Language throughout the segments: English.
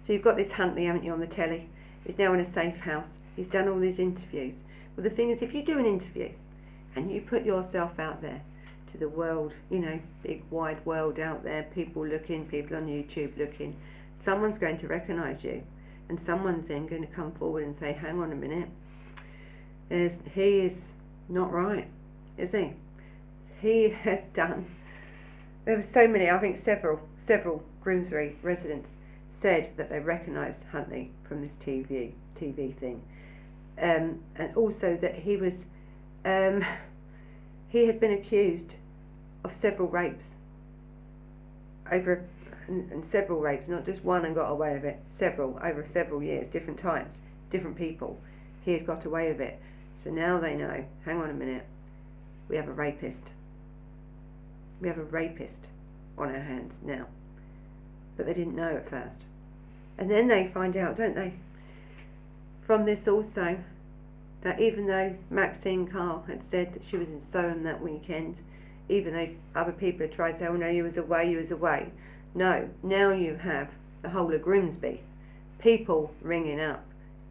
So you've got this Huntley, haven't you, on the telly? He's now in a safe house. He's done all these interviews. Well, the thing is, if you do an interview and you put yourself out there to the world, you know, big wide world out there, people looking, people on YouTube looking, someone's going to recognise you, and someone's then going to come forward and say, hang on a minute, he is not right, is he? He has done, there were so many, I think several Grimsbury residents said that they recognised Huntley from this TV thing, and also that he was, he had been accused of several rapes and several rapes, not just one and got away with it, several, over several years, different times, different people, he had got away with it. So now they know, hang on a minute, we have a rapist. We have a rapist on our hands now. But they didn't know at first. And then they find out, don't they, from this also, that even though Maxine Carr had said that she was in Soham that weekend, even though other people had tried to say, oh no, you was away. No, now you have the whole of Grimsby, people ringing up.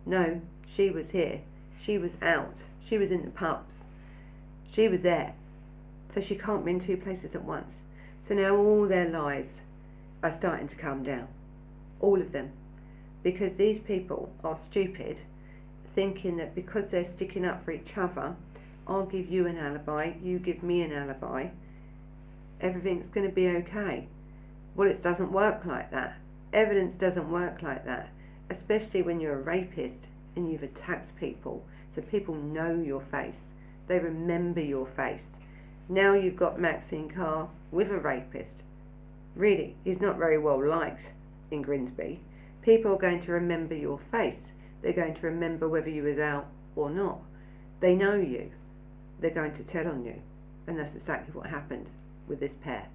No, she was here. She was out. She was in the pubs. She was there. So she can't be in two places at once. So now all their lies are starting to come down. All of them. Because these people are stupid, thinking that because they're sticking up for each other, I'll give you an alibi, you give me an alibi, everything's going to be okay. Well, it doesn't work like that. Evidence doesn't work like that. Especially when you're a rapist and you've attacked people. So people know your face. They remember your face. Now you've got Maxine Carr with a rapist. Really, he's not very well liked in Grimsby. People are going to remember your face. They're going to remember whether you was out or not. They know you. They're going to tell on you. And that's exactly what happened with this pair.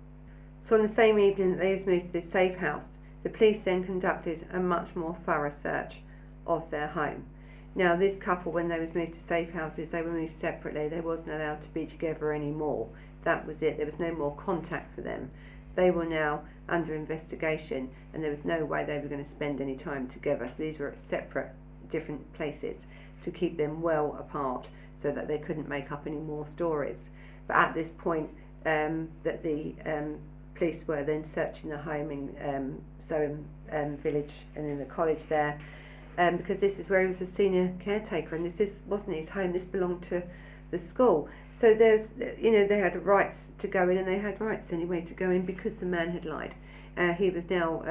So on the same evening that they was moved to this safe house, the police then conducted a much more thorough search of their home. Now this couple, when they was moved to safe houses, they were moved separately. They wasn't allowed to be together anymore. That was it. There was no more contact for them. They were now under investigation, and there was no way they were going to spend any time together. So these were at separate, different places to keep them well apart so that they couldn't make up any more stories. But at this point, that the police were then searching the home in Soham village and in the college there, because this is where he was a senior caretaker, and this wasn't his home. This belonged to the school. So there's, you know, they had rights to go in, and they had rights anyway to go in because the man had lied. He was now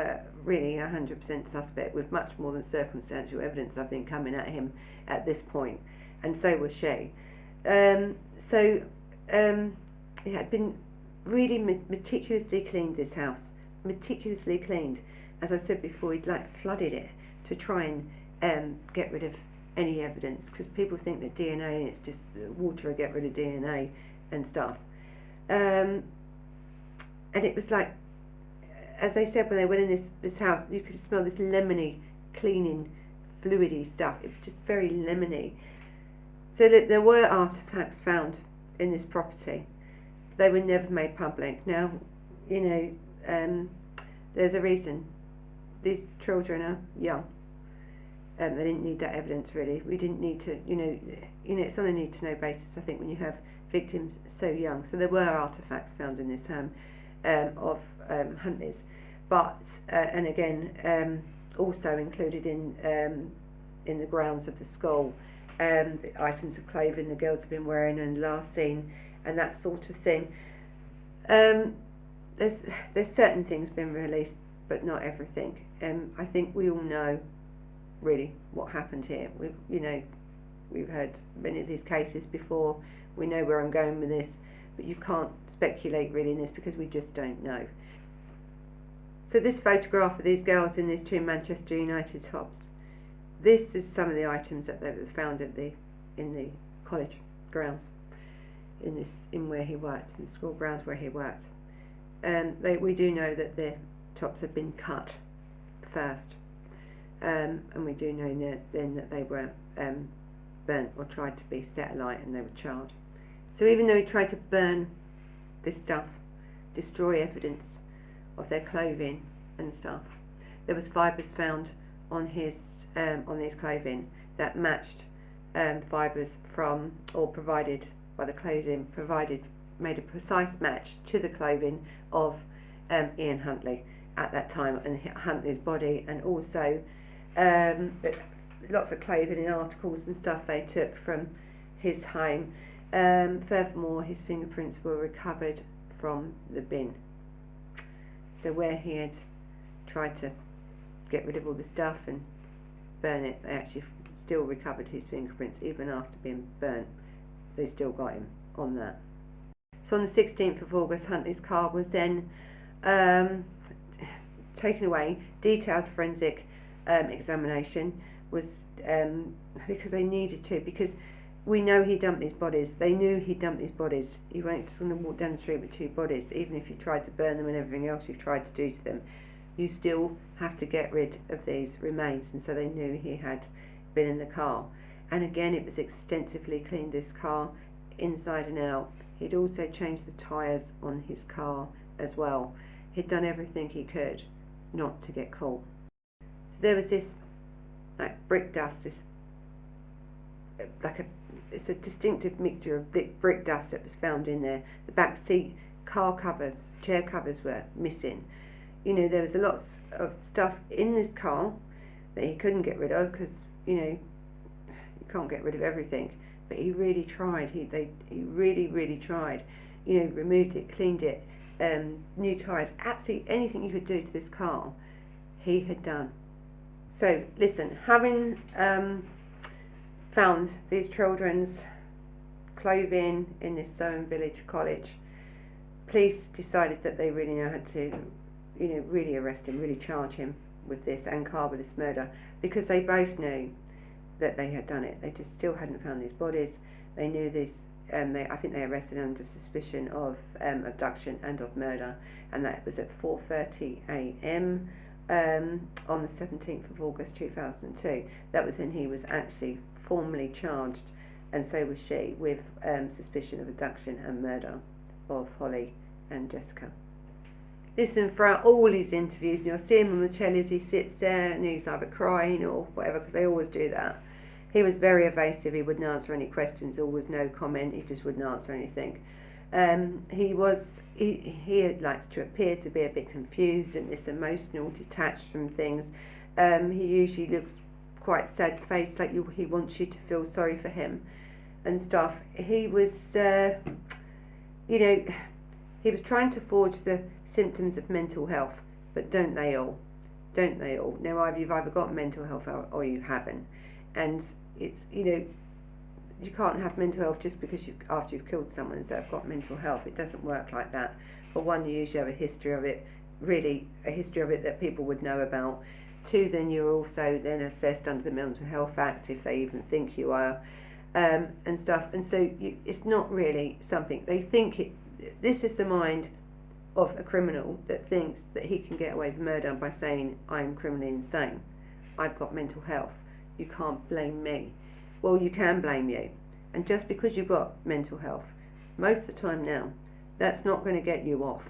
really 100% suspect, with much more than circumstantial evidence, I think, coming at him at this point, and so was she. It had been really meticulously cleaned, this house, meticulously cleaned. As I said before, he'd like flooded it to try and get rid of any evidence, because people think that DNA, it's just water will get rid of DNA and stuff. And it was like, as they said when they went in this house, you could smell this lemony, cleaning, fluidy stuff. It was just very lemony. So that there were artefacts found in this property. They were never made public. Now, you know, there's a reason. These children are young. They didn't need that evidence, really. We didn't need to, you know, it's on a need-to-know basis, I think, when you have victims so young. So there were artefacts found in this home of Huntley's, but and again, also included in the grounds of the school, the items of clothing the girls have been wearing and last seen, and that sort of thing. There's certain things been released, but not everything. I think we all know really what happened here. We've heard many of these cases before. We know where I'm going with this, but you can't speculate really in this because we just don't know. So this photograph of these girls in these two Manchester United tops, this is some of the items that they were found in the college grounds, in where he worked, in the school grounds where he worked. We do know that the tops had been cut first, and we do know then that they were burnt or tried to be set alight, and they were charred. So even though he tried to burn this stuff, destroy evidence of their clothing and stuff, there was fibres found on his clothing that matched fibres from, or provided by the clothing, made a precise match to the clothing of Ian Huntley at that time, and Huntley's body, and also lots of clothing and articles and stuff they took from his home. Furthermore, his fingerprints were recovered from the bin. So where he had tried to get rid of all the stuff and burn it, they actually still recovered his fingerprints even after being burnt. They still got him on that. So on the 16th of August, Huntley's car was then taken away. Detailed forensic examination was because they needed to, because we know he dumped these bodies. They knew he dumped these bodies. You weren't just going to walk down the street with two bodies. Even if you tried to burn them and everything else you've tried to do to them, you still have to get rid of these remains. And so they knew he had been in the car. And again, it was extensively cleaned, this car, inside and out. He'd also changed the tyres on his car as well. He'd done everything he could not to get caught. So there was this like brick dust, it's a distinctive mixture of brick dust that was found in there. The back seat, car covers, chair covers were missing. You know, there was lots of stuff in this car that he couldn't get rid of, because, you know, you can't get rid of everything. But he really tried. He really tried. You know, removed it, cleaned it, new tyres, absolutely anything you could do to this car, he had done. So listen, having found these children's clothing in this Soham village college, police decided that they really now had to, you know, really arrest him, really charge him with this, and Carr with this murder, because they both knew that they had done it. They just still hadn't found these bodies. They knew this. I think they arrested him under suspicion of abduction and of murder, and that was at 4:30 a.m. On the 17th of August 2002. That was when he was actually formally charged, and so was she, with suspicion of abduction and murder of Holly and Jessica. Listen, throughout all his interviews, and you'll see him on the chair as he sits there and he's either crying or whatever, because they always do that. He was very evasive. He wouldn't answer any questions. There was no comment. He just wouldn't answer anything. He likes to appear to be a bit confused and this emotional, detached from things. He usually looks quite sad-faced, like he wants you to feel sorry for him and stuff. He was, you know, he was trying to forge the symptoms of mental health, but don't they all? Don't they all? Now, you've either got mental health or you haven't, and it's, you know, you can't have mental health just because after you've killed someone, so I've got mental health. It doesn't work like that. For one, you usually have a history of it, really a history of it that people would know about. Two, then you're also then assessed under the Mental Health Act, if they even think you are, and stuff. And so it's not really something they think. This is the mind of a criminal that thinks that he can get away with murder by saying, I'm criminally insane, I've got mental health, you can't blame me. Well, you can blame you, and just because you've got mental health, most of the time now, that's not going to get you off,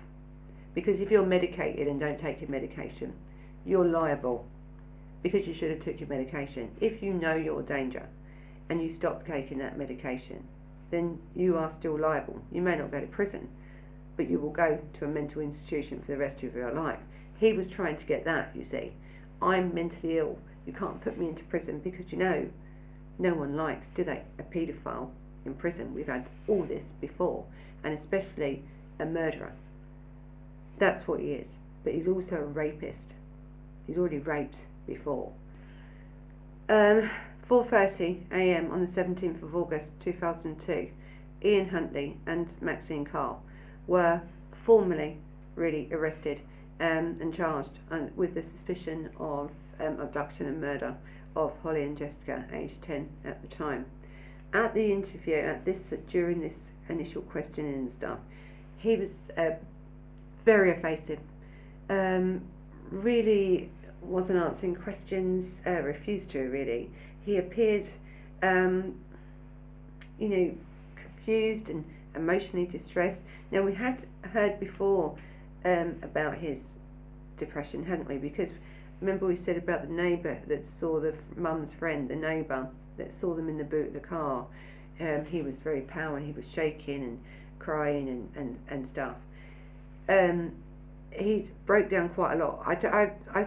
because if you're medicated and don't take your medication, you're liable, because you should have took your medication. If you know you're a danger and you stop taking that medication, then you are still liable. You may not go to prison, but you will go to a mental institution for the rest of your life. He was trying to get that, you see. I'm mentally ill, you can't put me into prison, because you know, no one likes, do they, a paedophile in prison. We've had all this before, and especially a murderer. That's what he is. But he's also a rapist. He's already raped before. 4:30 a.m. on the 17th of August 2002, Ian Huntley and Maxine Carr were formally really arrested and charged with the suspicion of abduction and murder of Holly and Jessica, aged 10 at the time. At the interview, during this initial questioning and stuff, he was very evasive, really wasn't answering questions, refused to really. He appeared, you know, confused and emotionally distressed. Now, we had heard before about his depression, hadn't we? Because remember we said about the neighbour that saw the mum's friend, the neighbour that saw them in the boot of the car. He was very pale and he was shaking and crying and stuff. He broke down quite a lot.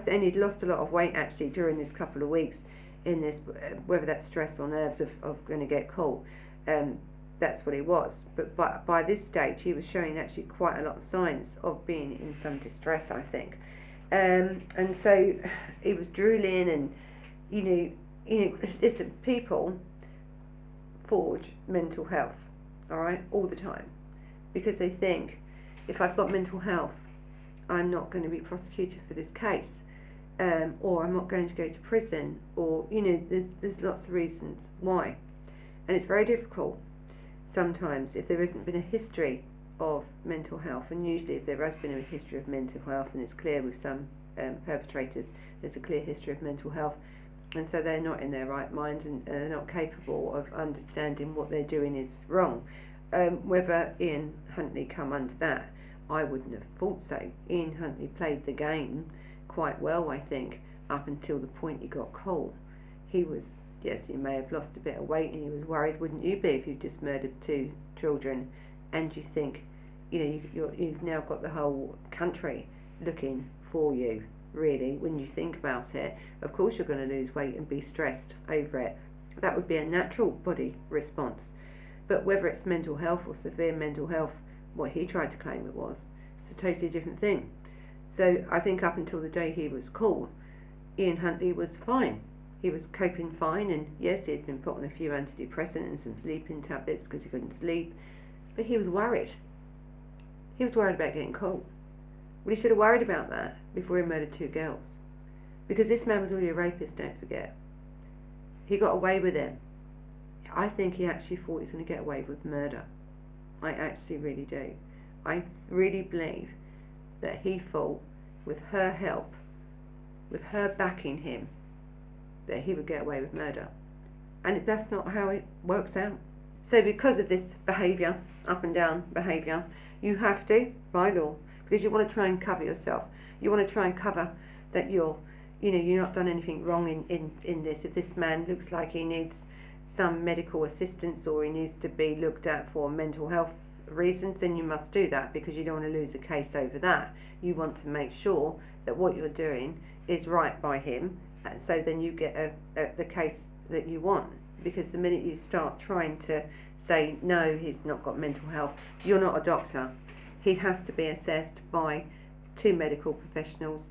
And he'd lost a lot of weight actually during this couple of weeks in this, whether that's stress or nerves of going to get caught. That's what it was. But by this stage, he was showing actually quite a lot of signs of being in some distress, I think. And so he was drooling, and you know, listen, people forge mental health, all right, all the time, because they think if I've got mental health, I'm not going to be prosecuted for this case, or I'm not going to go to prison, or there's lots of reasons why, and it's very difficult sometimes if there hasn't been a history of mental health, and usually if there has been a history of mental health, and it's clear with some perpetrators there's a clear history of mental health, and so they're not in their right minds, and they're not capable of understanding what they're doing is wrong. Whether Ian Huntley come under that, I wouldn't have thought so. Ian Huntley played the game quite well, I think, up until the point he got caught. He was, yes, he may have lost a bit of weight, and he was worried, wouldn't you be, if you've just murdered 2 children, and you think, you've now got the whole country looking for you, really, when you think about it. Of course you're going to lose weight and be stressed over it. That would be a natural body response. But whether it's mental health or severe mental health, what he tried to claim it was, it's a totally different thing. So I think up until the day he was caught, Ian Huntley was fine. He was coping fine, and yes, he had been put on a few antidepressants and some sleeping tablets because he couldn't sleep, but he was worried. He was worried about getting caught. Well, he should have worried about that before he murdered 2 girls. Because this man was already a rapist, don't forget. He got away with it. I think he actually thought he was going to get away with murder. I actually really do. I really believe that he thought, with her help, with her backing him, that he would get away with murder. And that's not how it works out. So because of this behaviour, up and down behaviour, you have to, by law, because you want to try and cover yourself. You want to try and cover that you're not done anything wrong in this. If this man looks like he needs some medical assistance, or he needs to be looked at for mental health reasons, then you must do that, because you don't want to lose a case over that. You want to make sure that what you're doing is right by him, and so then you get the case that you want. Because the minute you start trying to say, no, he's not got mental health, you're not a doctor. He has to be assessed by 2 medical professionals,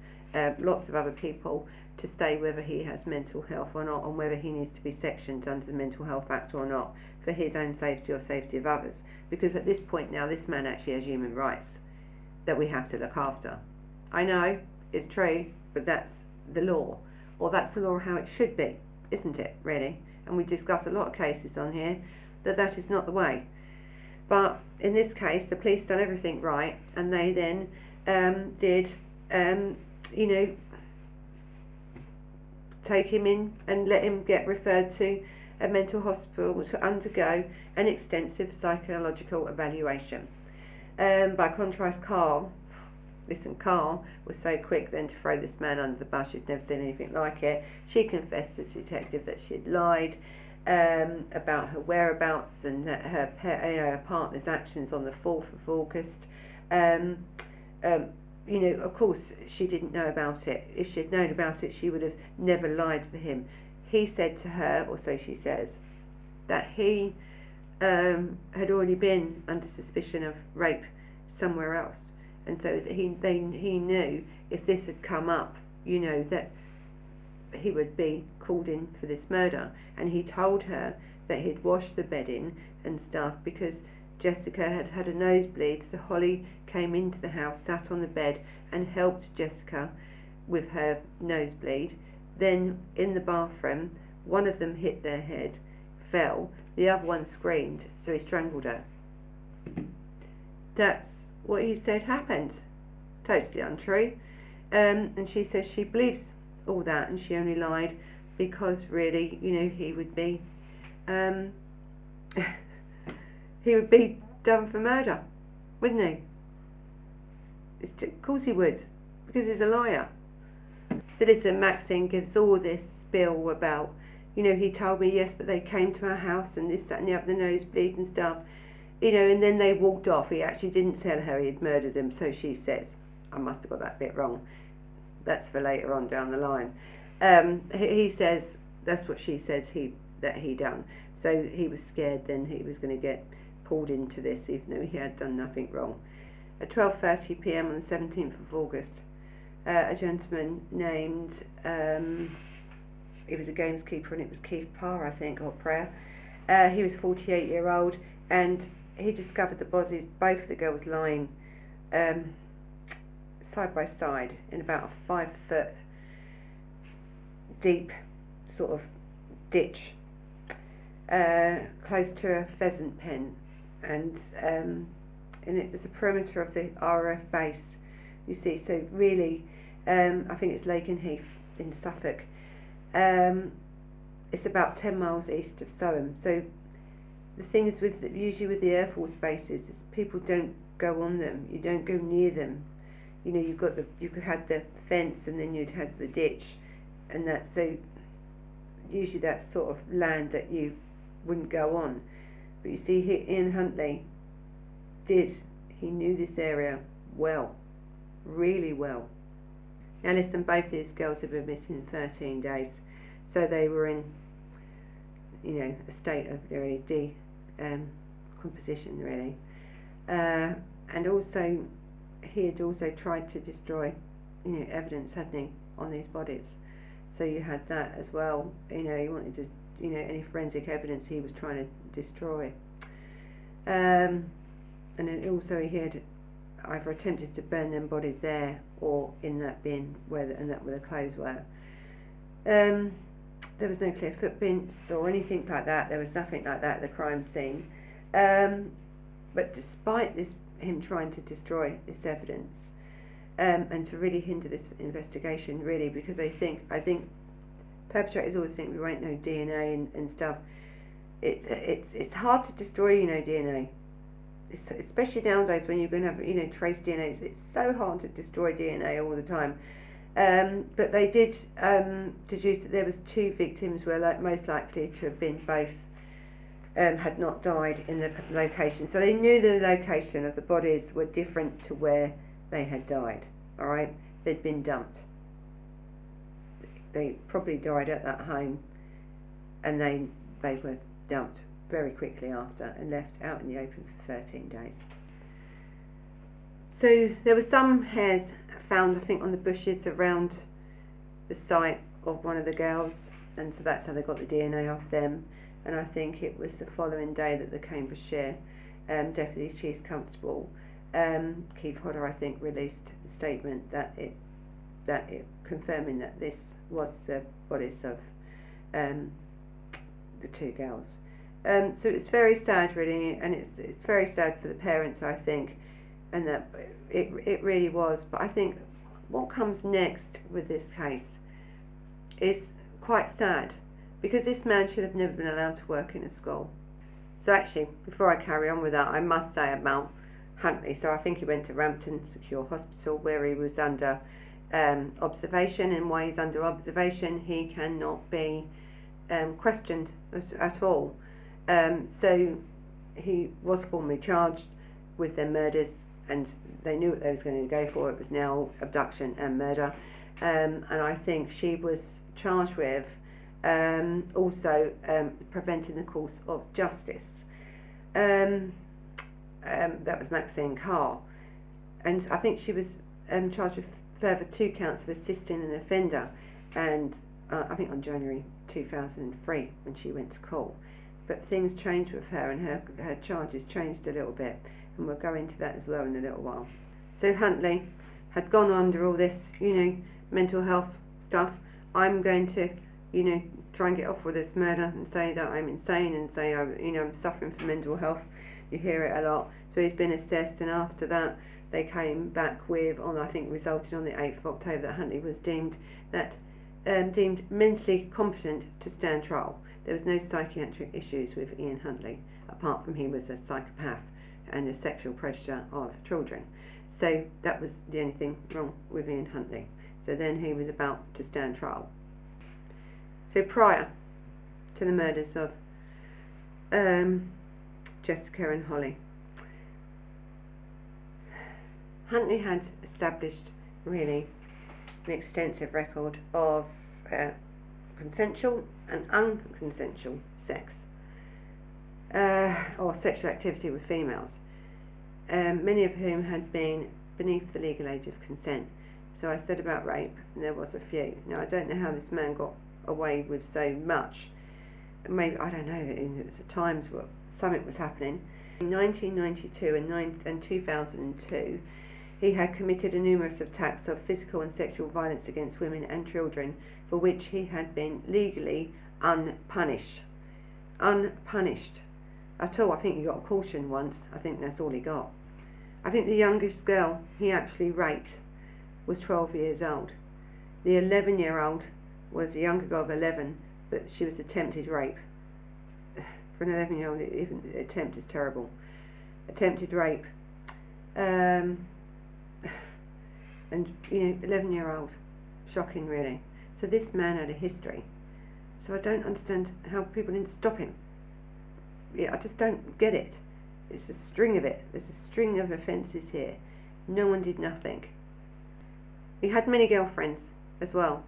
lots of other people, to say whether he has mental health or not, and whether he needs to be sectioned under the Mental Health Act or not, for his own safety or safety of others. Because at this point now, this man actually has human rights that we have to look after. I know, it's true, but that's the law, or that's the law how it should be, isn't it, really? And we discuss a lot of cases on here that is not the way. But in this case, the police done everything right, and they then did, take him in and let him get referred to a mental hospital to undergo an extensive psychological evaluation. By contrast, Carl was so quick then to throw this man under the bus. She'd never seen anything like it. She confessed to the detective that she'd lied about her whereabouts, and that her partner's actions on the 4th of August. Of course, she didn't know about it. If she had known about it, she would have never lied for him. He said to her, or so she says, that he had already been under suspicion of rape somewhere else, and so that he knew if this had come up, that he would be called in for this murder. And he told her that he'd washed the bedding and stuff because Jessica had had a nosebleed, so Holly came into the house, sat on the bed and helped Jessica with her nosebleed. Then in the bathroom, one of them hit their head, fell, the other one screamed, so he strangled her. That's what he said happened. Totally untrue. And she says she believes all that, and she only lied because really, he would be he would be done for murder, wouldn't he? Of course he would, because he's a liar. So listen, Maxine gives all this spiel about, he told me, yes, but they came to our house and this, that and the other, the nosebleed and stuff, and then they walked off. He actually didn't tell her he had murdered them, so she says. I must have got that bit wrong. That's for later on down the line. He says, that's what she says that he done. So he was scared then he was going to get pulled into this, even though he had done nothing wrong. At 12:30 p.m. on the 17th of August, a gentleman named, he was a gameskeeper, and it was Keith Parr, I think, or Prayer. He was 48-year-old, and he discovered the bodies, both of the girls, lying side by side in about a 5-foot deep sort of ditch, close to a pheasant pen, and it was the perimeter of the RAF base. You see, so really, I think it's Lakenheath in Suffolk. It's about 10 miles east of Soham. So the thing is, usually with the Air Force bases, is people don't go on them. You don't go near them. You had the fence, and then you'd had the ditch, and that. So usually that's sort of land that you wouldn't go on. But you see, Ian Huntley he knew this area well, really well. Now listen, both these girls have been missing 13 days, so they were in, a state of really decomposition, really. And also, he had also tried to destroy, evidence, hadn't he, on these bodies. So you had that as well. He wanted to, any forensic evidence he was trying to destroy. And then also he had either attempted to burn them bodies there or in that bin where the clothes were. There was no clear footprints or anything like that. There was nothing like that at the crime scene. But despite him trying to destroy this evidence, and to really hinder this investigation, really, because I think perpetrators always think we won't know DNA and stuff. It's hard to destroy, DNA. Especially nowadays when you're going to have, trace DNA. It's so hard to destroy DNA all the time. But they did deduce that there was 2 victims who were most likely to have been both had not died in the location. So they knew the location of the bodies were different to where they had died. Alright, they'd been dumped. They probably died at that home, and they were dumped very quickly after and left out in the open for 13 days. So there were some hairs found, I think, on the bushes around the site of one of the girls, and so that's how they got the DNA off them. And I think it was the following day that the Cambridgeshire Deputy Chief Constable Keith Hodder, I think, released a statement that it confirming that this was the bodies of the 2 girls. So it's very sad, really, and it's very sad for the parents, I think, and that it really was. But I think what comes next with this case is quite sad, because this man should have never been allowed to work in a school. So actually, before I carry on with that, I must say about Huntley. So I think he went to Rampton Secure Hospital, where he was under observation, and while he's under observation, he cannot be questioned at all. So he was formally charged with their murders, and they knew what they was going to go for. It was now abduction and murder, and I think she was charged with also preventing the course of justice. That was Maxine Carr, and I think she was charged with further 2 counts of assisting an offender, and I think on January 2003 when she went to court. But things changed with her, and her charges changed a little bit, and we'll go into that as well in a little while. So Huntley had gone under all this, mental health stuff. I'm going to, try and get off with this murder and say that I'm insane, and say I'm suffering from mental health. You hear it a lot. So he's been assessed, and after that they came back with, I think resulted on the 8th of October, that Huntley was deemed mentally competent to stand trial. There was no psychiatric issues with Ian Huntley, apart from he was a psychopath and a sexual predator of children. So that was the only thing wrong with Ian Huntley. So then he was about to stand trial. So prior to the murders of Jessica and Holly, Huntley had established really an extensive record of consensual and unconsensual sex or sexual activity with females, many of whom had been beneath the legal age of consent. So I said about rape, and there was a few. Now I don't know how this man got away with so much. Maybe, I don't know, it was the times where something was happening. In 1992 and 2002, he had committed a numerous attacks of physical and sexual violence against women and children, for which he had been legally unpunished. Unpunished at all. I think he got a caution once. I think that's all he got. I think the youngest girl he actually raped was 12 years old. The 11-year-old was a younger girl of 11, but she was attempted rape. For an 11-year-old, even attempt is terrible. Attempted rape. And, 11-year-old. Shocking, really. So this man had a history. So I don't understand how people didn't stop him. Yeah, I just don't get it. It's a string of it. There's a string of offences here. No one did nothing. He had many girlfriends as well,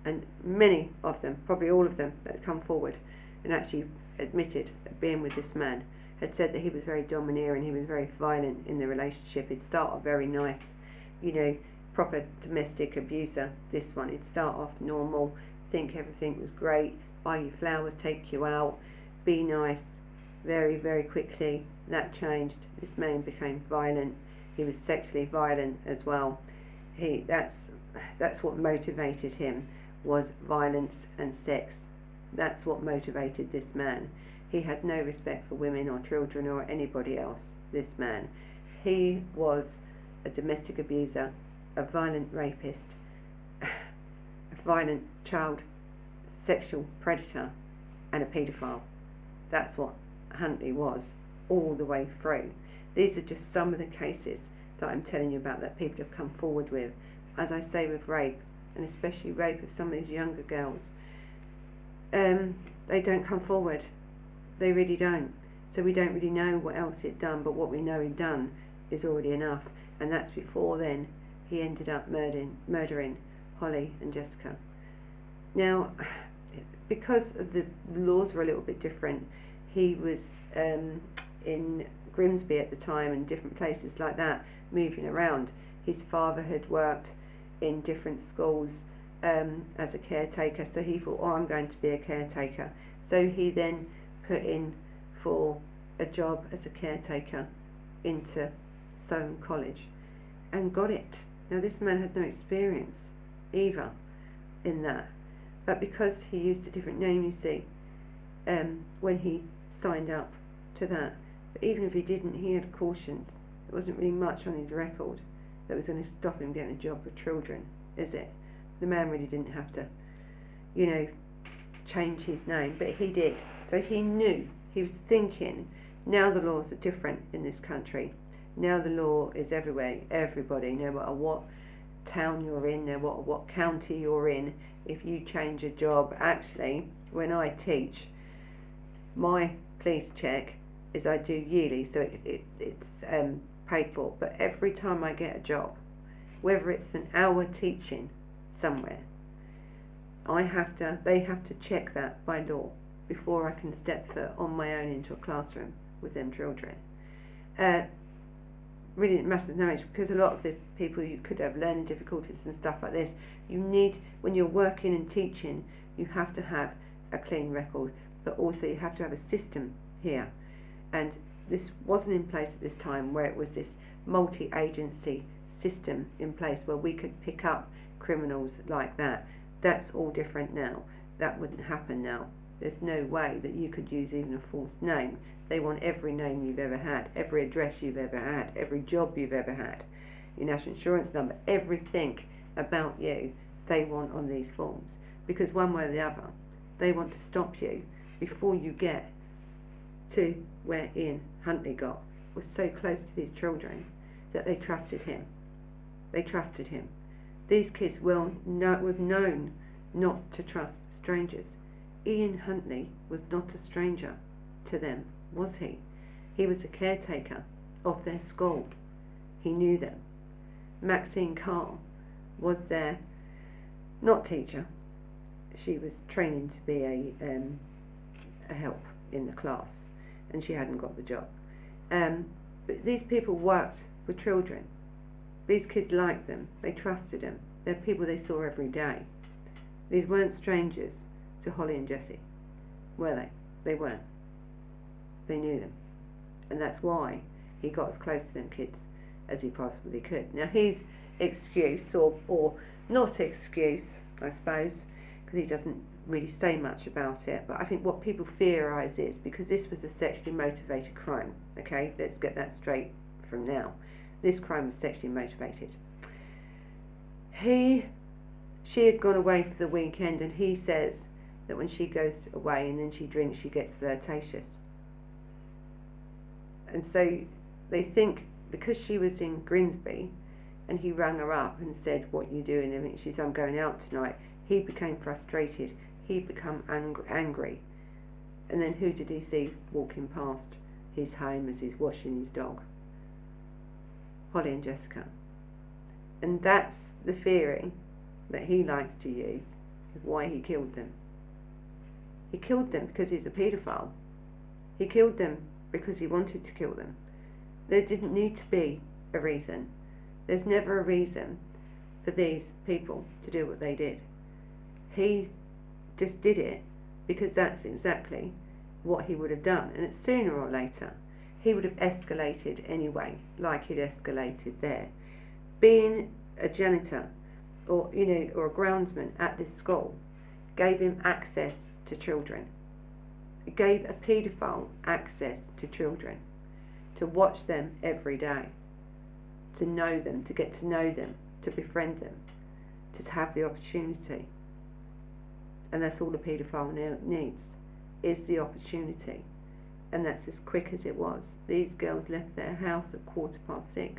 and many of them, probably all of them, that had come forward and actually admitted that being with this man, had said that he was very domineering, he was very violent in the relationship. He'd start off very nice, proper domestic abuser. This one, he'd start off normal, think everything was great, buy you flowers, take you out, be nice. Very, very quickly that changed. This man became violent. He was sexually violent as well. That's what motivated him, was violence and sex. That's what motivated this man. He had no respect for women or children or anybody else, this man. He was a domestic abuser, a violent rapist, a violent child sexual predator, and a paedophile. That's what Huntley was all the way through. These are just some of the cases that I'm telling you about that people have come forward with. As I say, with rape, and especially rape of some of these younger girls, they don't come forward. They really don't. So we don't really know what else he'd done, but what we know he'd done is already enough. And that's before then he ended up murdering Holly and Jessica. Now, because the laws were a little bit different, he was in Grimsby at the time and different places like that, moving around. His father had worked in different schools as a caretaker, so he thought, I'm going to be a caretaker. So he then put in for a job as a caretaker into Soham College and got it. Now this man had no experience either in that, but because he used a different name, you see, when he signed up to that. But even if he didn't, he had cautions. There wasn't really much on his record that was going to stop him getting a job with children, is it? The man really didn't have to, change his name, but he did. So he knew, he was thinking, now the laws are different in this country. Now the law is everywhere, everybody, no matter what town you're in, no matter what county you're in, if you change a job. Actually, when I teach, my police check is I do yearly, so it's paid for, but every time I get a job, whether it's an hour teaching somewhere, they have to check that by law before I can step foot on my own into a classroom with them children. Really it matters no much, because a lot of the people, you could have learning difficulties and stuff like this. You need, when you're working and teaching, you have to have a clean record, but also you have to have a system here. And this wasn't in place at this time, where it was this multi-agency system in place where we could pick up criminals like that. That's all different now. That wouldn't happen now. There's no way that you could use even a false name. They want every name you've ever had, every address you've ever had, every job you've ever had, your national insurance number, everything about you they want on these forms. Because one way or the other, they want to stop you before you get to where Ian Huntley got, was so close to these children that they trusted him. They trusted him. These kids was known not to trust strangers. Ian Huntley was not a stranger to them, was he? He was a caretaker of their school. He knew them. Maxine Carr was their, not teacher, she was training to be a help in the class, and she hadn't got the job. But these people worked with children. These kids liked them, they trusted them, they're people they saw every day. These weren't strangers to Holly and Jessie, were they? They weren't. They knew them. And that's why he got as close to them kids as he possibly could. Now his excuse, or not excuse, I suppose, because he doesn't really say much about it, but I think what people theorise is, because this was a sexually motivated crime, okay, let's get that straight from now. This crime was sexually motivated. She had gone away for the weekend, and he says that when she goes away and then she drinks, she gets flirtatious. And so they think, because she was in Grimsby and he rang her up and said, what you doing? And she said, I'm going out tonight. He became frustrated. He became angry. And then who did he see walking past his home as he's washing his dog? Holly and Jessica. And that's the theory that he likes to use of why he killed them. He killed them because he's a paedophile. He killed them because he wanted to kill them. There didn't need to be a reason. There's never a reason for these people to do what they did. He just did it because that's exactly what he would have done, and it's sooner or later he would have escalated anyway, like he'd escalated there. Being a janitor or or a groundsman at this school gave him access to children. It gave a paedophile access to children, to watch them every day, to know them, to get to know them, to befriend them, to have the opportunity. And that's all a paedophile needs, is the opportunity. And that's as quick as it was. These girls left their house at 6:15,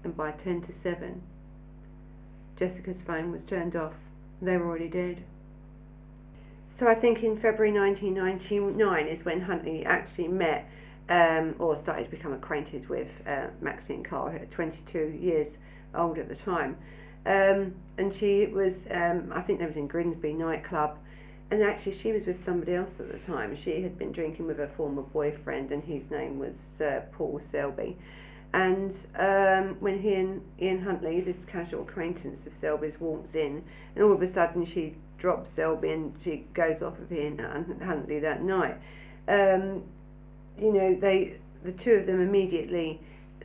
and by 7:10, Jessica's phone was turned off. They were already dead. So I think in February 1999 is when Huntley actually met or started to become acquainted with Maxine Carr, 22 years old at the time. And she was, I think they was in Grimsby nightclub, and actually she was with somebody else at the time. She had been drinking with her former boyfriend, and his name was Paul Selby. And when he and Ian Huntley, this casual acquaintance of Selby's, walks in, and all of a sudden she drops Selby and she goes off with Ian Huntley that night. The two of them immediately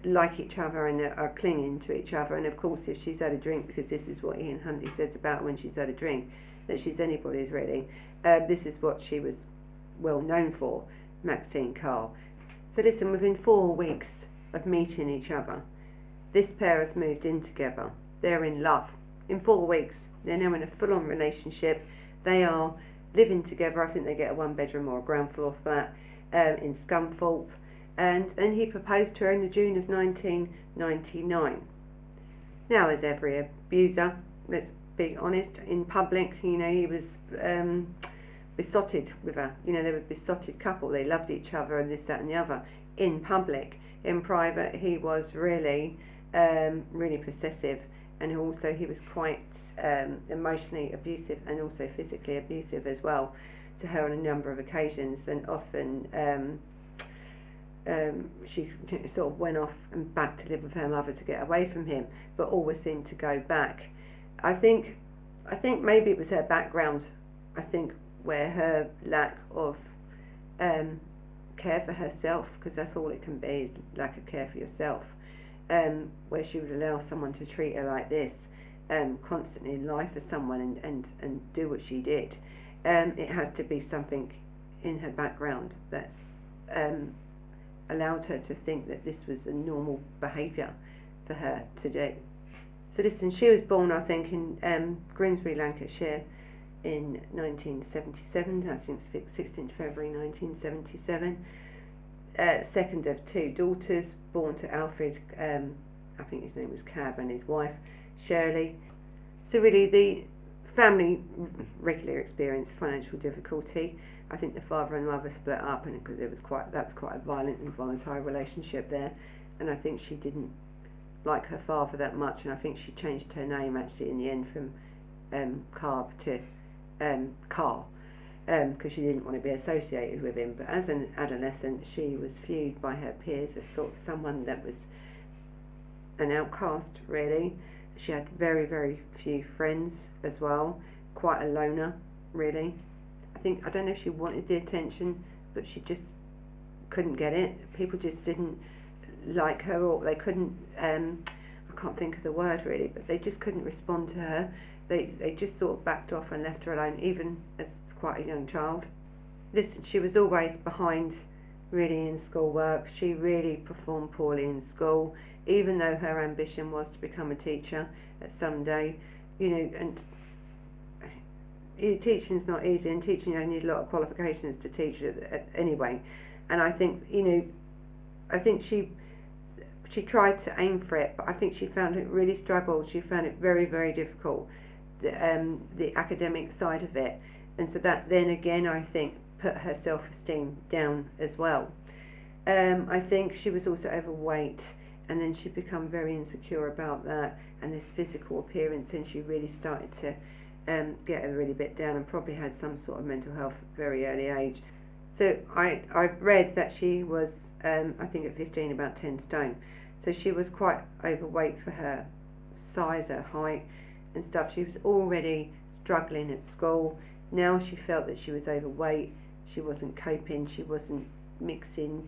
like each other and are clinging to each other. And of course, if she's had a drink, because this is what Ian Huntley says about when she's had a drink, that she's anybody's really. This is what she was well known for, Maxine Carr. So listen, within 4 weeks of meeting each other, this pair has moved in together. They're in love. In 4 weeks, they're now in a full-on relationship. They are living together. I think they get a 1-bedroom or a ground floor flat in Scunthorpe. And he proposed to her in the June of 1999. Now, as every abuser, let's be honest, in public, he was besotted with her. They were a besotted couple. They loved each other and this, that and the other. In public, in private, he was really, really possessive, and also he was quite emotionally abusive and also physically abusive as well to her on a number of occasions, and often she sort of went off and back to live with her mother to get away from him, but always seemed to go back. I think maybe it was her background, I think, where her lack of care for herself, because that's all it can be, is lack of care for yourself, where she would allow someone to treat her like this, constantly lie for someone and do what she did. It has to be something in her background that's allowed her to think that this was a normal behaviour for her to do. So listen, she was born, I think, in Grimsby, Lancashire in 1977, I think it's 16th February 1977. Second of 2 daughters, born to Alfred, I think his name was Cab, and his wife Shirley. So really the family regularly experienced financial difficulty. I think the father and mother split up, and because that was quite a violent and volatile relationship there, and I think she didn't like her father that much, and I think she changed her name actually in the end from Carb to Carr, because she didn't want to be associated with him. But as an adolescent, she was viewed by her peers as sort of someone that was an outcast, really. She had very, very few friends as well, quite a loner, really. I don't know if she wanted the attention, but she just couldn't get it. People just didn't like her, or they couldn't, I can't think of the word really, but they just couldn't respond to her. They just sort of backed off and left her alone, even as quite a young child. Listen, she was always behind really in schoolwork. She really performed poorly in school, even though her ambition was to become a teacher at some day, and teaching's not easy, and teaching you need a lot of qualifications to teach anyway. And I think, I think she tried to aim for it, but I think she found it really struggled. She found it very, very difficult, the academic side of it, and so that then again I think put her self-esteem down as well. I think she was also overweight, and then she'd become very insecure about that and this physical appearance, and she really started to get a really bit down, and probably had some sort of mental health at a very early age. So I've read that she was, I think at 15, about 10 stone. So she was quite overweight for her size, her height and stuff. She was already struggling at school. Now she felt that she was overweight. She wasn't coping. She wasn't mixing.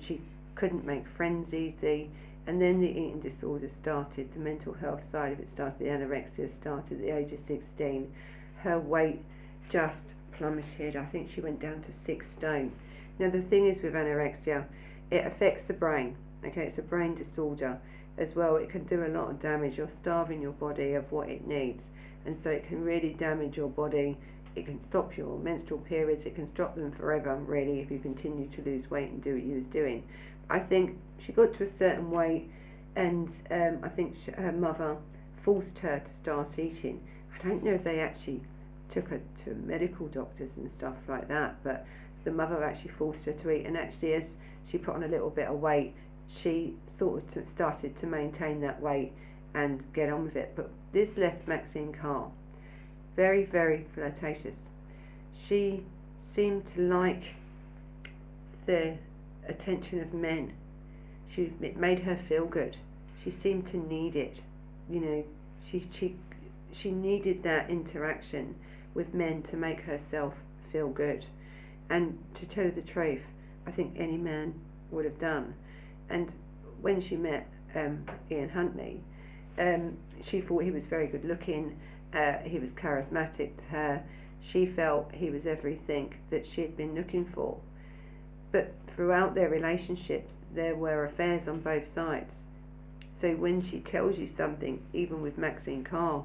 She couldn't make friends easy. And then the eating disorder started. The mental health side of it started. The anorexia started at the age of 16. Her weight just plummeted. I think she went down to 6 stone. Now the thing is with anorexia, it affects the brain. Okay, it's a brain disorder as well. It can do a lot of damage. You're starving your body of what it needs, and so it can really damage your body. It can stop your menstrual periods. It can stop them forever, really, if you continue to lose weight and do what you was doing. I think she got to a certain weight, and I think her mother forced her to start eating. I don't know if they actually took her to medical doctors and stuff like that, but the mother actually forced her to eat, and actually as she put on a little bit of weight, she sort of started to maintain that weight and get on with it. But this left Maxine Carr very, very flirtatious. She seemed to like the attention of men. It made her feel good. She seemed to need it. She needed that interaction with men to make herself feel good. And to tell you the truth, I think any man would have done. And when she met Ian Huntley, she thought he was very good looking, he was charismatic to her, she felt he was everything that she had been looking for. But throughout their relationships, there were affairs on both sides. So when she tells you something, even with Maxine Carr,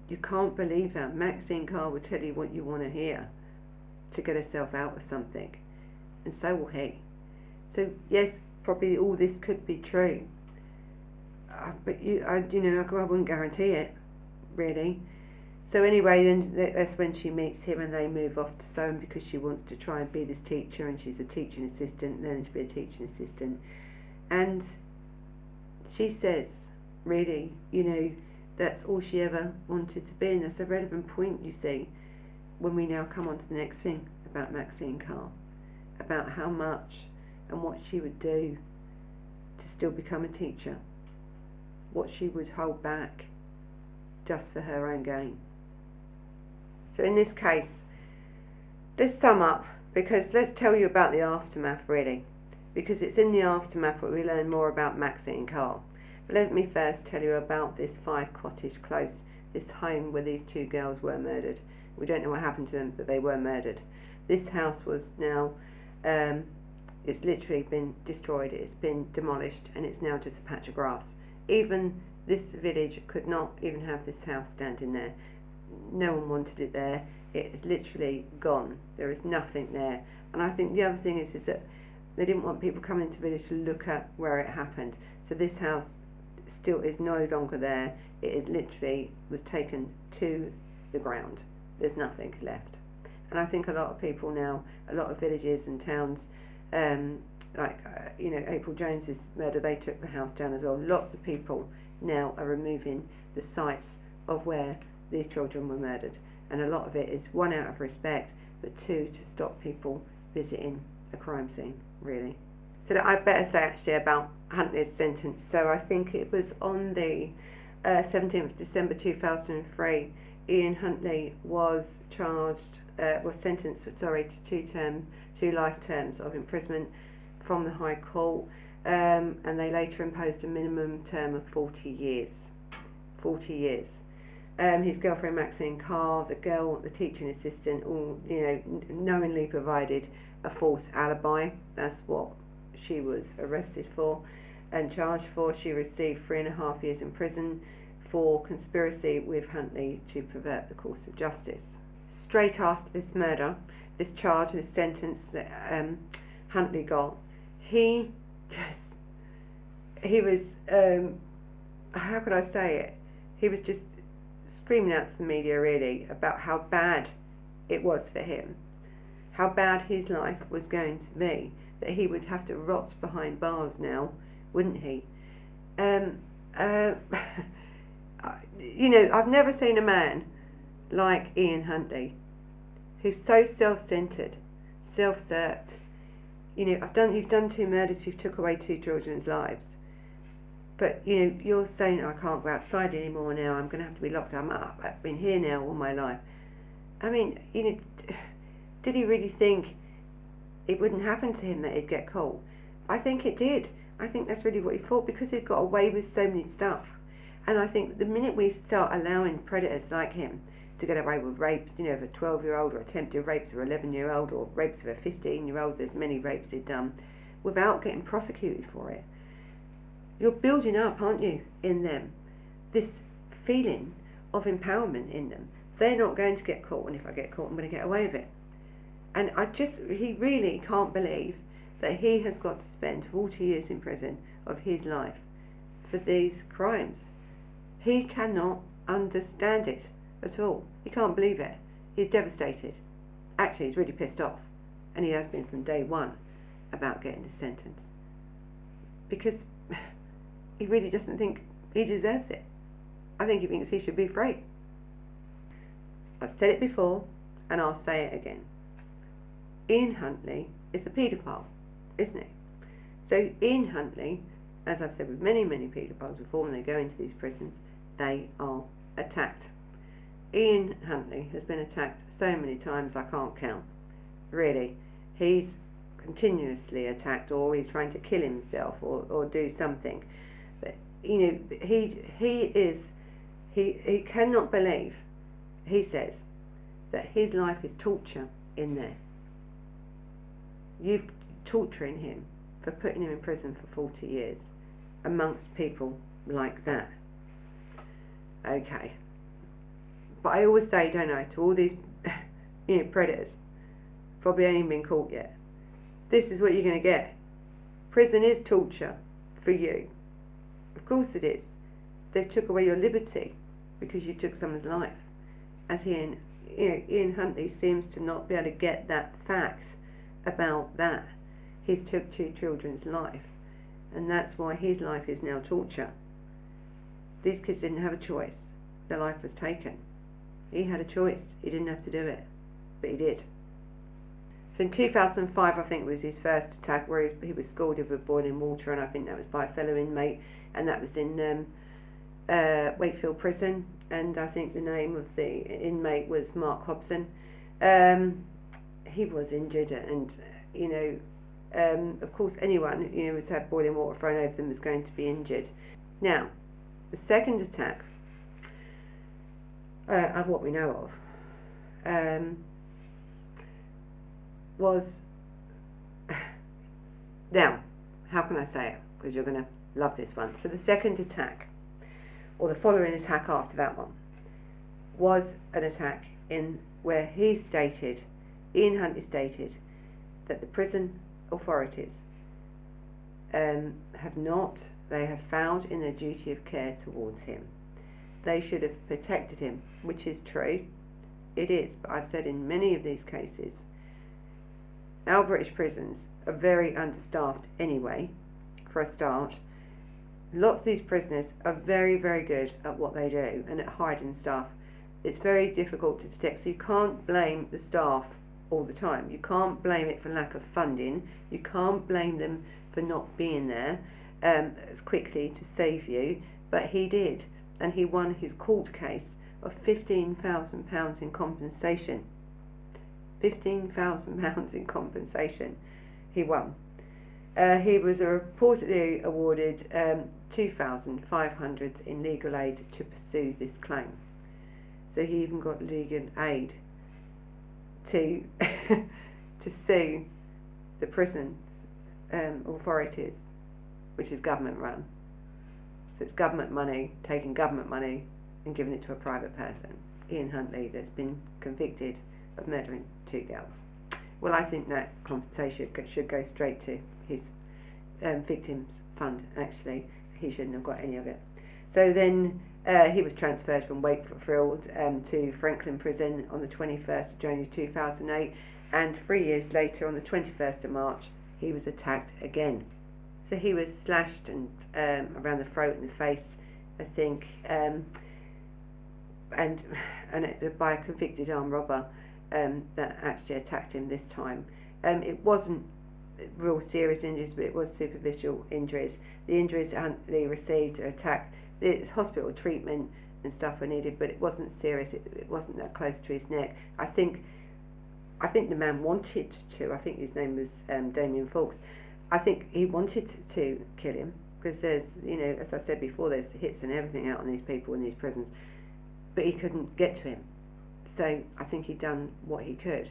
you can't believe her. Maxine Carr will tell you what you want to hear to get herself out of something, and so will he. So yes, probably all this could be true, but I wouldn't guarantee it, really. So anyway, then that's when she meets him, and they move off to Soham because she wants to try and be this teacher, and she's a teaching assistant, learning to be a teaching assistant. And she says, really, that's all she ever wanted to be, and that's a relevant point, you see, when we now come on to the next thing about Maxine Carr, about how much and what she would do to still become a teacher, what she would hold back just for her own gain. So in this case, let's sum up, because let's tell you about the aftermath, really, because it's in the aftermath that we learn more about Maxine Carr. But let me first tell you about this 5 Cottage Close, this home where these 2 girls were murdered. We don't know what happened to them, but they were murdered. This house was now, it's literally been destroyed, it's been demolished, and it's now just a patch of grass. Even this village could not even have this house standing there. No one wanted it there. It is literally gone. There is nothing there. And I think the other thing is that they didn't want people coming into the village to look at where it happened. So this house still is no longer there. It is literally was taken to the ground. There's nothing left. And I think a lot of people now, a lot of villages and towns, April Jones's murder, they took the house down as well. Lots of people now are removing the sites of where these children were murdered, and a lot of it is, one, out of respect, but two, to stop people visiting a crime scene, really. So that I better say actually about Huntley's sentence. So I think it was on the 17th of December 2003, Ian Huntley was sentenced to 2 life terms of imprisonment from the High Court, and they later imposed a minimum term of 40 years. 40 years. His girlfriend Maxine Carr, the teaching assistant, all knowingly provided a false alibi. That's what she was arrested for and charged for. She received 3.5 years in prison for conspiracy with Huntley to pervert the course of justice. Straight after this murder, this charge, this sentence that Huntley got, he was, how can I say it? He was just screaming out to the media, really, about how bad it was for him, how bad his life was going to be, that he would have to rot behind bars now, wouldn't he? I've never seen a man like Ian Huntley, who's so self-centered, self-served. You've done 2 murders, you've took away 2 children's lives, but you're saying, I can't go outside anymore now, I'm going to have to be locked up, I've been here now all my life. I mean, did he really think it wouldn't happen to him, that he'd get caught? I think it did. I think that's really what he thought, because he'd got away with so many stuff. And I think the minute we start allowing predators like him to get away with rapes, of a 12-year-old, or attempted rapes of an 11-year-old, or rapes of a 15-year-old, there's many rapes he'd done, without getting prosecuted for it, you're building up, aren't you, in them, this feeling of empowerment in them. They're not going to get caught, and if I get caught, I'm going to get away with it. And he really can't believe that he has got to spend 40 years in prison of his life for these crimes. He cannot understand it at all. He can't believe it. He's devastated. Actually, he's really pissed off, and he has been from day one, about getting this sentence, because he really doesn't think he deserves it. I think he thinks he should be free. I've said it before, and I'll say it again. Ian Huntley is a paedophile, isn't he? So Ian Huntley, as I've said with many, many paedophiles before, when they go into these prisons, they are attacked. Ian Huntley has been attacked so many times I can't count. Really. He's continuously attacked, or he's trying to kill himself, or do something. But he cannot believe, he says, that his life is torture in there. You're torturing him for putting him in prison for 40 years amongst people like that. Okay. But I always say, don't I, to all these predators, probably ain't even been caught yet, this is what you're going to get. Prison is torture for you. Of course it is. They've took away your liberty because you took someone's life. As Ian Huntley seems to not be able to get that fact about that. He's took 2 children's life, and that's why his life is now torture. These kids didn't have a choice. Their life was taken. He had a choice. He didn't have to do it, but he did. So in 2005, I think, was his first attack, where he was scalded with boiling water, and I think that was by a fellow inmate, and that was in Wakefield Prison, and I think the name of the inmate was Mark Hobson. He was injured, and of course anyone who's had boiling water thrown over them is going to be injured. Now, the second attack, of what we know of, was, now, how can I say it, because you're going to love this one. So the second attack, or the following attack after that one, was an attack in where Ian Huntley stated that the prison authorities have not, they have failed in their duty of care towards him. They should have protected him, which is true. It is, but I've said in many of these cases, our British prisons are very understaffed anyway, for a start. Lots of these prisoners are very, very good at what they do and at hiding stuff. It's very difficult to detect, so you can't blame the staff all the time. You can't blame it for lack of funding. You can't blame them for not being there as quickly to save you, but he did, and he won his court case of £15,000 in compensation. £15,000 in compensation he won. He was reportedly awarded £2,500 in legal aid to pursue this claim. So he even got legal aid to to sue the prison authorities, which is government run. So it's government money, taking government money and giving it to a private person. Ian Huntley, that's been convicted of murdering 2 girls. Well, I think that compensation should go straight to his victims fund. Actually, he shouldn't have got any of it. So then he was transferred from Wakefield to Franklin Prison on the 21st of January 2008, and 3 years later, on the 21st of March, he was attacked again. So he was slashed and around the throat and the face, I think, and by a convicted armed robber that actually attacked him this time. It wasn't real serious injuries, but it was superficial injuries. The injuries that Huntley received are attack. It's hospital treatment and stuff were needed, but it wasn't serious. It wasn't that close to his neck. I think the man wanted to. I think his name was Damien Fawkes. I think he wanted to kill him, because there's, as I said before, there's hits and everything out on these people in these prisons, but he couldn't get to him. So I think he'd done what he could.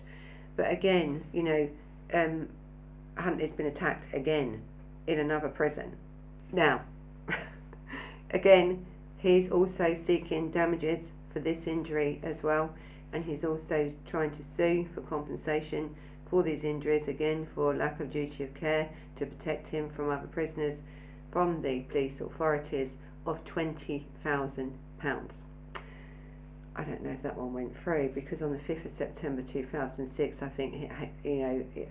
But again, Huntley's been attacked again in another prison. Now, again, he's also seeking damages for this injury as well, and he's also trying to sue for compensation for these injuries, again for lack of duty of care, to protect him from other prisoners, from the police authorities, of £20,000. I don't know if that one went through, because on the 5th of September 2006, I think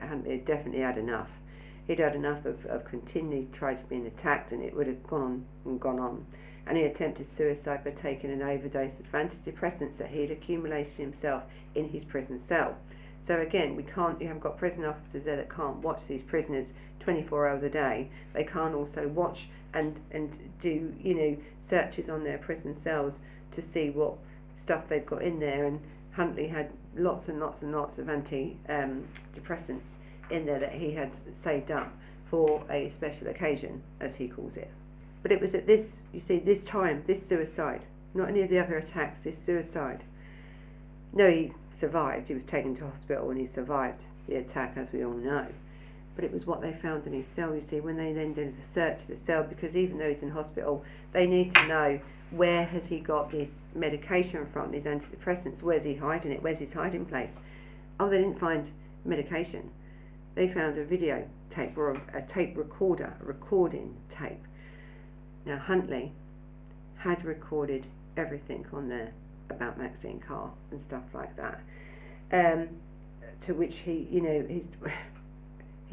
Huntley had definitely had enough. He'd had enough of continually trying to be attacked, and it would have gone on and gone on. And he attempted suicide by taking an overdose of antidepressants that he'd accumulated himself in his prison cell. So again, you haven't got prison officers there that can't watch these prisoners 24 hours a day. They can't also watch and do searches on their prison cells to see what stuff they've got in there. And Huntley had lots and lots and lots of antidepressants in there that he had saved up for a special occasion, as he calls it. But it was at this time, this suicide, not any of the other attacks, this suicide. No, he survived. He was taken to hospital and he survived the attack, as we all know. But it was what they found in his cell, you see, when they then did the search of the cell, because even though he's in hospital, they need to know, where has he got this medication from, these antidepressants? Where's he hiding it? Where's his hiding place? Oh, they didn't find medication. They found a video tape, or a tape recorder, a recording tape. Now, Huntley had recorded everything on there about Maxine Carr and stuff like that, to which he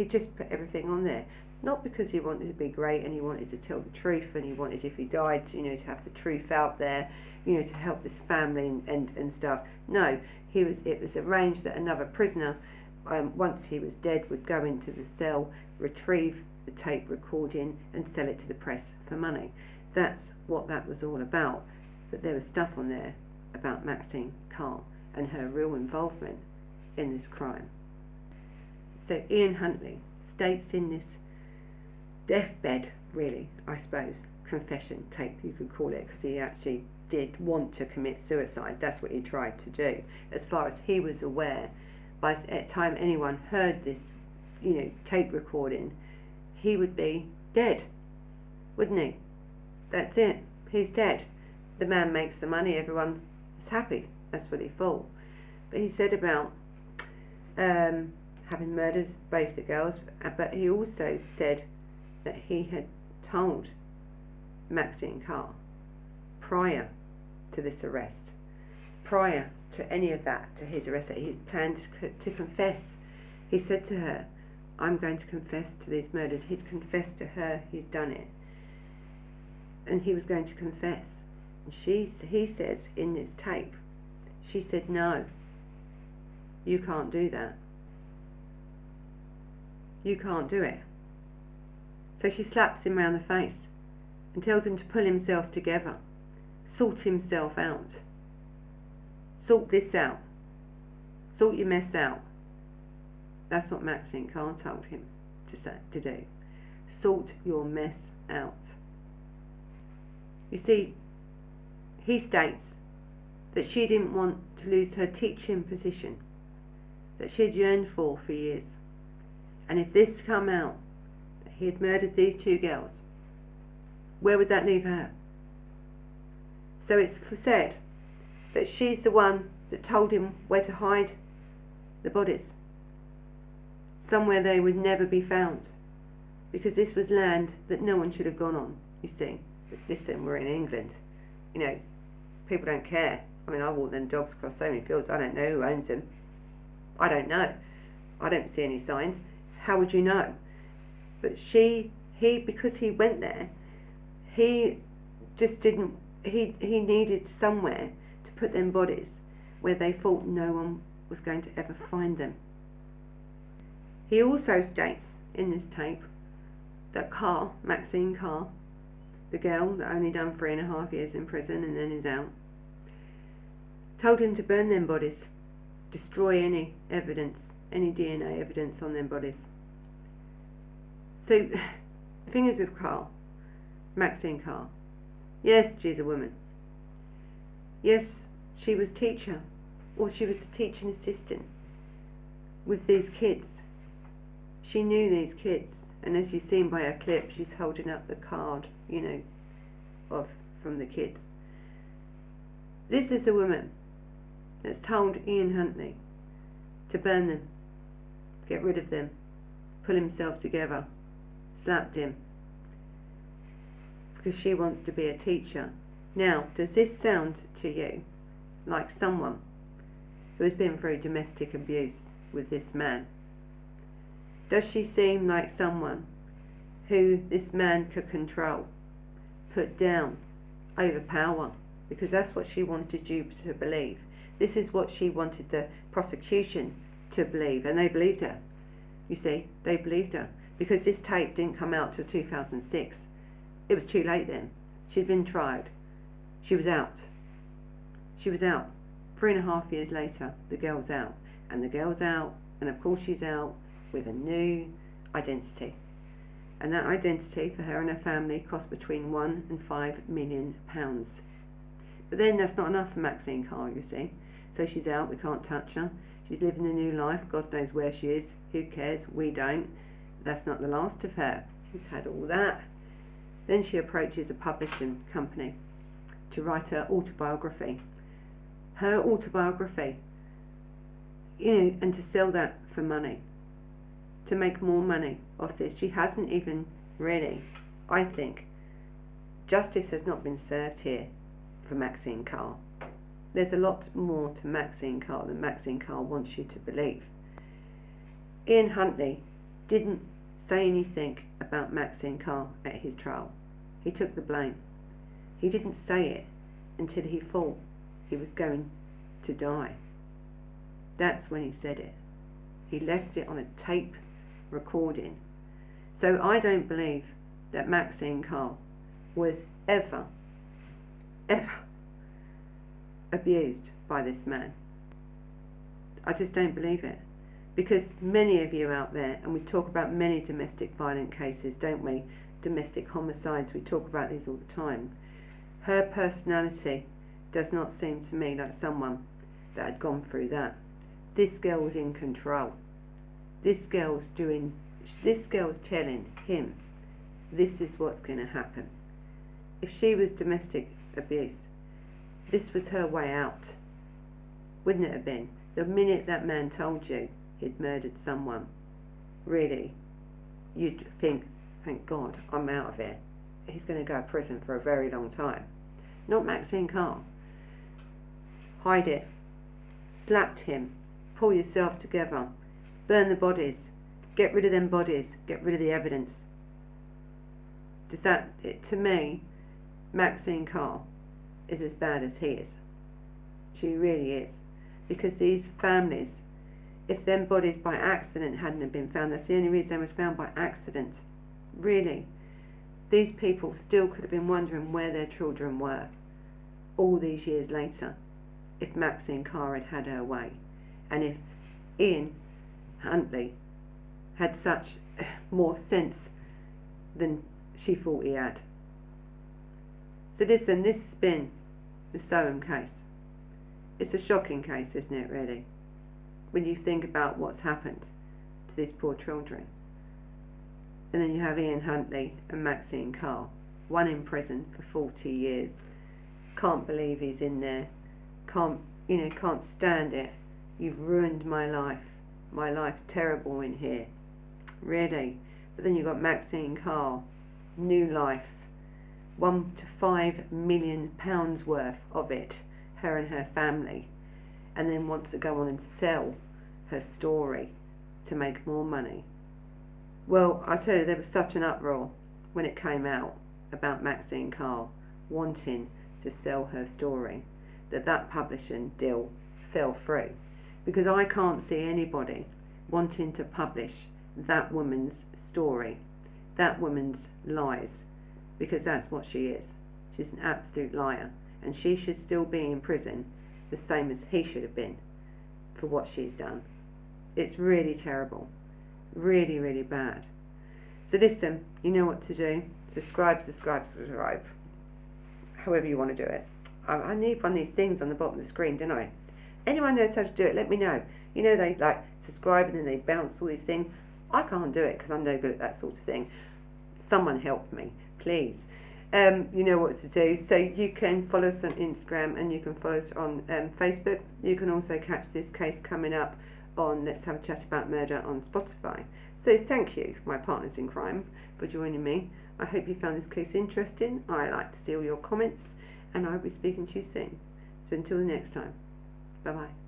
just put everything on there, not because he wanted to be great and he wanted to tell the truth, and he wanted, if he died, to have the truth out there, to help this family and stuff. No, it was arranged that another prisoner, once he was dead, would go into the cell, retrieve the tape recording and sell it to the press for money. That's what that was all about. But there was stuff on there about Maxine Carr and her real involvement in this crime. So Ian Huntley states in this deathbed, really, I suppose, confession tape, you could call it, because he actually did want to commit suicide. That's what he tried to do. As far as he was aware, by the time anyone heard this, tape recording, he would be dead, wouldn't he? That's it. He's dead. The man makes the money. Everyone is happy. That's what he thought. But he said about having murdered both the girls, but he also said that he had told Maxine Carr prior to this arrest, prior to any of that, to his arrest, that he had planned to confess. He said to her, I'm going to confess to these murders. He'd confessed to her he'd done it. And he was going to confess. And he says in this tape, she said, no, you can't do that. You can't do it. So she slaps him round the face and tells him to pull himself together, sort himself out. Sort this out. Sort your mess out. That's what Maxine Carr told him to do. Sort your mess out. You see, he states that she didn't want to lose her teaching position that she had yearned for years. And if this come out, that he had murdered these two girls, where would that leave her? So it's said that she's the one that told him where to hide the bodies, somewhere they would never be found, because this was land that no one should have gone on, you see. But listen, we're in England, you know, people don't care. I mean, I walk them dogs across so many fields, I don't know who owns them. I don't know. I don't see any signs. How would you know? But because he went there, he just didn't, he needed somewhere to put them bodies where they thought no one was going to ever find them. He also states in this tape that Carr, Maxine Carr, the girl that only done 3.5 years in prison and then is out, told him to burn them bodies, destroy any evidence, any DNA evidence on them bodies. So the thing is with Carr, Maxine Carr, yes, she's a woman. Yes, she was teacher, or she was a teaching assistant with these kids. She knew these kids, and as you've seen by her clip, she's holding up the card, you know, from the kids. This is a woman that's told Ian Huntley to burn them, get rid of them, pull himself together, slapped him, because she wants to be a teacher. Now, does this sound to you like someone who has been through domestic abuse with this man? Does she seem like someone who this man could control, put down, overpower? Because that's what she wanted you to believe. This is what she wanted the prosecution to believe, and they believed her. You see, they believed her, because this tape didn't come out till 2006. It was too late then. She'd been tried. She was out. She was out. 3.5 years later, the girl's out. And the girl's out, and of course she's out with a new identity. And that identity for her and her family cost between £1 and £5 million. But then that's not enough for Maxine Carr, you see. So she's out, we can't touch her. She's living a new life, God knows where she is. Who cares? We don't. That's not the last of her. She's had all that. Then she approaches a publishing company to write her autobiography. Her autobiography, you know, and to sell that for money, to make more money off this. She hasn't even really, I think, justice has not been served here for Maxine Carr. There's a lot more to Maxine Carr than Maxine Carr wants you to believe. Ian Huntley didn't say anything about Maxine Carr at his trial. He took the blame. He didn't say it until he thought he was going to die. That's when he said it. He left it on a tape recording. So I don't believe that Maxine Carr was ever abused by this man. I just don't believe it. Because many of you out there, and we talk about many domestic violent cases, don't we? Domestic homicides, we talk about these all the time. Her personality does not seem to me like someone that had gone through that. This girl was in control. This girl's telling him, this is what's going to happen. If she was domestic abuse, this was her way out. Wouldn't it have been? The minute that man told you he'd murdered someone, really, you'd think, thank God, I'm out of here. he's going to go to prison for a very long time. Not Maxine Carr. Hide it. Slapped him. Pull yourself together. Burn the bodies. Get rid of them bodies. Get rid of the evidence. Does that, to me, Maxine Carr is as bad as he is. She really is. Because these families, if them bodies by accident hadn't have been found, that's the only reason they was found by accident. Really. These people still could have been wondering where their children were all these years later if Maxine Carr had had her way, and if Ian Huntley had such more sense than she thought he had. So listen, this has been the Soham case. It's a shocking case, isn't it, really, when you think about what's happened to these poor children. And then you have Ian Huntley and Maxine Carr, one in prison for 40 years. Can't believe he's in there. Can't stand it. You've ruined my life. My life's terrible in here. Really. But then you've got Maxine Carr, new life. £1 to £5 million worth of it, her and her family. And then wants to go on and sell her story to make more money. Well, I tell you, there was such an uproar when it came out about Maxine Carr wanting to sell her story that publishing deal fell through. Because I can't see anybody wanting to publish that woman's story, that woman's lies, because that's what she is. She's an absolute liar, and she should still be in prison the same as he should have been for what she's done. It's really terrible. Really, really bad. So listen, you know what to do. Subscribe. However you want to do it. I need one of these things on the bottom of the screen, don't I? Anyone knows how to do it, let me know. You know, they like subscribe and then they bounce all these things. I can't do it because I'm no good at that sort of thing. Someone help me, please. You know what to do. So you can follow us on Instagram and you can follow us on Facebook. You can also catch this case coming up on Let's Have a Chat About Murder on Spotify. So thank you, my partners in crime, for joining me. I hope you found this case interesting. I like to see all your comments, and I'll be speaking to you soon. So until the next time, bye bye.